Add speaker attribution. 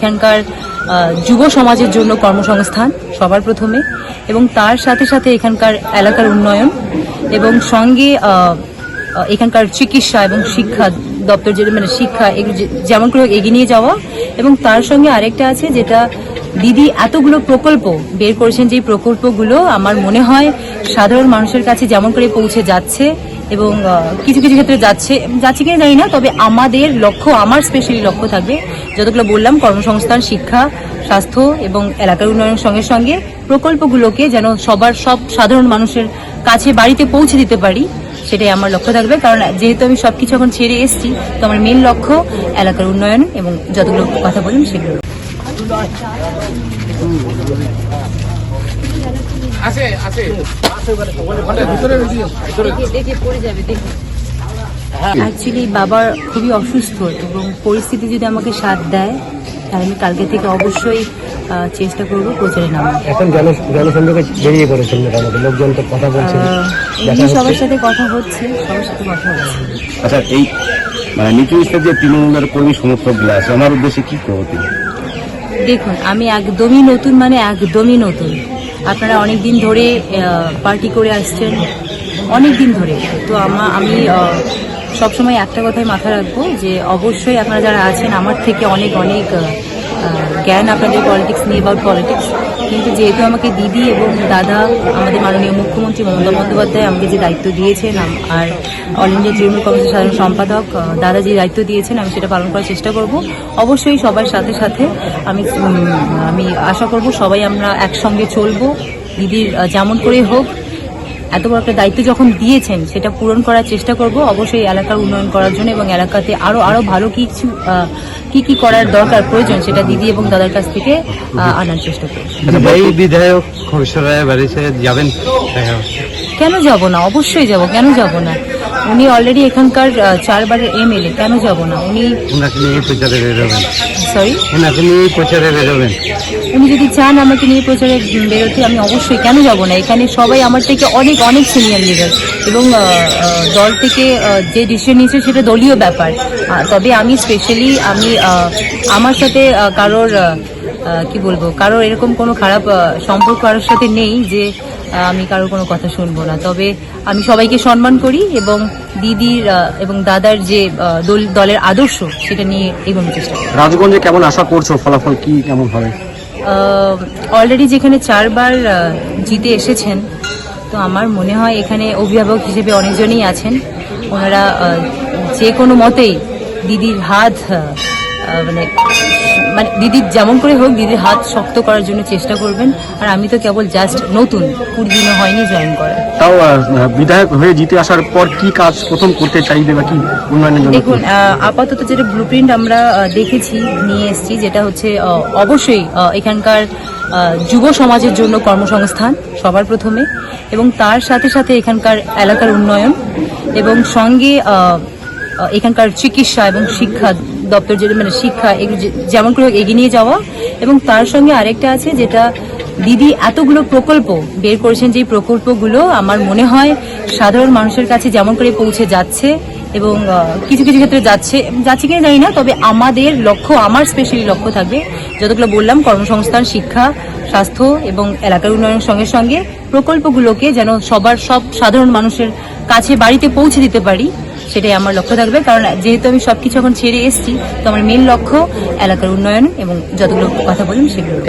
Speaker 1: এখানকার যুব সমাজের জন্য কর্মসংস্থান সবার প্রথমে, এবং তার সাথে সাথে এখানকার এলাকার উন্নয়ন এবং সঙ্গে এখানকার চিকিৎসা এবং শিক্ষা দপ্তর মানে শিক্ষা যেমন করে এগিয়ে নিয়ে যাওয়া। এবং তার সঙ্গে আরেকটা আছে যেটা দিদি এতগুলো প্রকল্প বের করেছেন, যে প্রকল্পগুলো আমার মনে হয় সাধারণ মানুষের কাছে যেমন করে পৌঁছে যাচ্ছে এবং কিছু কিছু ক্ষেত্রে যাচ্ছে কিনা জানি না, তবে আমাদের লক্ষ্য, আমার স্পেশালি লক্ষ্য থাকবে যতগুলো বললাম কর্মসংস্থান, শিক্ষা, স্বাস্থ্য এবং এলাকার উন্নয়নের সঙ্গে সঙ্গে প্রকল্পগুলোকে যেন সব সাধারণ মানুষের কাছে বাড়িতে পৌঁছে দিতে পারি, সেটাই আমার লক্ষ্য থাকবে। কারণ যেহেতু আমি সবকিছু এখন ছেড়ে এসেছি, তো আমার মেন লক্ষ্য এলাকার উন্নয়ন এবং যতগুলো কথা বলুন সেগুলো। অ্যাকচুয়ালি বাবার খুবই অসুস্থ এবং পরিস্থিতি যদি আমাকে সাথ দেয় তাহলে আমি কালকে থেকে অবশ্যই চেষ্টা করবো প্রচারে নামা।
Speaker 2: এখন জনসংযোগে বেরিয়ে পড়েছেন মোটামুটি, লোকজন তো কথা বলছেন,
Speaker 1: সবার সাথে কথা হচ্ছে, সবার সাথে কথা হচ্ছে।
Speaker 3: আচ্ছা, এই মানে নিচু স্তর যে তৃণমূলের কর্মী সমর্থকগুলো আছে, আমার উদ্দেশ্যে কি করবেন?
Speaker 1: দেখুন, আমি একদমই নতুন, মানে একদমই নতুন। আপনারা অনেক দিন ধরে পার্টি করে আসছেন, অনেক দিন ধরে। তো আমি সবসময় একটা কথাই মাথায় রাখবো যে অবশ্যই আপনারা যারা আছেন আমার থেকে অনেক অনেক জ্ঞান আপনাদের পলিটিক্স নিয়ে, অ্যাবাউট পলিটিক্স। কিন্তু যেহেতু আমাকে দিদি এবং দাদা, আমাদের মাননীয় মুখ্যমন্ত্রী মমতা বন্দ্যোপাধ্যায় আমাকে যে দায়িত্ব দিয়েছেন, আর অল ইন্ডিয়া তৃণমূল কংগ্রেসের সাধারণ সম্পাদক দাদা যে দায়িত্ব দিয়েছেন, আমি সেটা পালন করার চেষ্টা করব। অবশ্যই সবার সাথে সাথে আমি আশা করব সবাই আমরা একসঙ্গে চলবো। দিদির যেমন করে হোক এত বড় একটা দায়িত্ব যখন দিয়েছেন সেটা পূরণ করার চেষ্টা করব, অবশ্যই এলাকার উন্নয়ন করার জন্য এবং এলাকাতে আরো ভালো কিছু কি করার দরকার প্রয়োজন সেটা দিদি এবং দাদার কাছ থেকে আনার চেষ্টা করব।
Speaker 2: এই বিধায়ক খোরশেদ বাড়িতে যাবেন?
Speaker 1: কেন যাব না, অবশ্যই যাব, কেন যাব না। উনি অলরেডি এখানকার 4 বারের এমএলএ, কেন যাব না। উনি
Speaker 2: প্রচারে বেরোবেন?
Speaker 1: সরি,
Speaker 2: প্রচারে বেরোবেন?
Speaker 1: উনি যদি চান আমাকে নিয়ে প্রচারে বেরোতে, আমি অবশ্যই, কেন যাব না। এখানে সবাই আমার থেকে অনেক অনেক সিনিয়র লিডার এবং দল থেকে যে ডিসিশন নিয়েছে সেটা দলীয় ব্যাপার। তবে আমি স্পেশালি আমার সাথে কারোর কি বলবো, কারোর এরকম কোনো খারাপ সম্পর্ক কারোর সাথে নেই যে আমি কারোর কোনো কথা শুনবো না। তবে আমি সবাইকে সম্মান করি এবং দিদির এবং দাদার যে দলের আদর্শ সেটা নিয়ে এগোনোর চেষ্টা করি।
Speaker 2: রাজগঞ্জে কেমন আশা করছো, ফলাফল কি কেমন হবে?
Speaker 1: অলরেডি যেখানে 4 বার জিতে এসেছেন, তো আমার মনে হয় এখানে অভিভাবক হিসেবে অনেকজনই আছেন। ওনারা যে কোনো মতেই দিদির হাত মানে দিদির যেমন করে হোক দিদির হাত শক্ত করার জন্য চেষ্টা করবেন। আর আমি তো কেবল জাস্ট নতুন, 20 দিনও হয়নি জয়েন করা।
Speaker 2: তাও বিধায়ক হয়ে জিতে আসার পর কি কাজ প্রথম করতে চাইবে বা কি উন্নয়নের জন্য?
Speaker 1: দেখুন, আপাতত যেটা ব্লুপ্রিন্ট আমরা দেখেছি, নিয়ে এসেছি, যেটা হচ্ছে অবশ্যই এখানকার যুব সমাজের জন্য কর্মসংস্থান সবার প্রথমে, এবং তার সাথে সাথে এখানকার এলাকার উন্নয়ন এবং সঙ্গে এখানকার চিকিৎসা এবং শিক্ষা দপ্তর মানে শিক্ষা যেমন করে এগিয়ে নিয়ে যাওয়া। এবং তার সঙ্গে আরেকটা আছে যেটা দিদি এতগুলো প্রকল্প বের করেছেন, যে প্রকল্পগুলো আমার মনে হয় সাধারণ মানুষের কাছে যেমন করে পৌঁছে যাচ্ছে এবং কিছু কিছু ক্ষেত্রে যাচ্ছে কিনা জানি না, তবে আমাদের লক্ষ্য, আমার স্পেশালি লক্ষ্য থাকবে যতগুলো বললাম কর্মসংস্থান, শিক্ষা, স্বাস্থ্য এবং এলাকার উন্নয়নের সঙ্গে সঙ্গে প্রকল্পগুলোকে যেন সব সাধারণ মানুষের কাছে বাড়িতে পৌঁছে দিতে পারি, সেটাই আমার লক্ষ্য থাকবে। কারণ যেহেতু আমি সবকিছু এখন ছেড়ে এসেছি, তো আমার মেন লক্ষ্য এলাকার উন্নয়ন এবং যতগুলো কথা বলুন সেগুলো।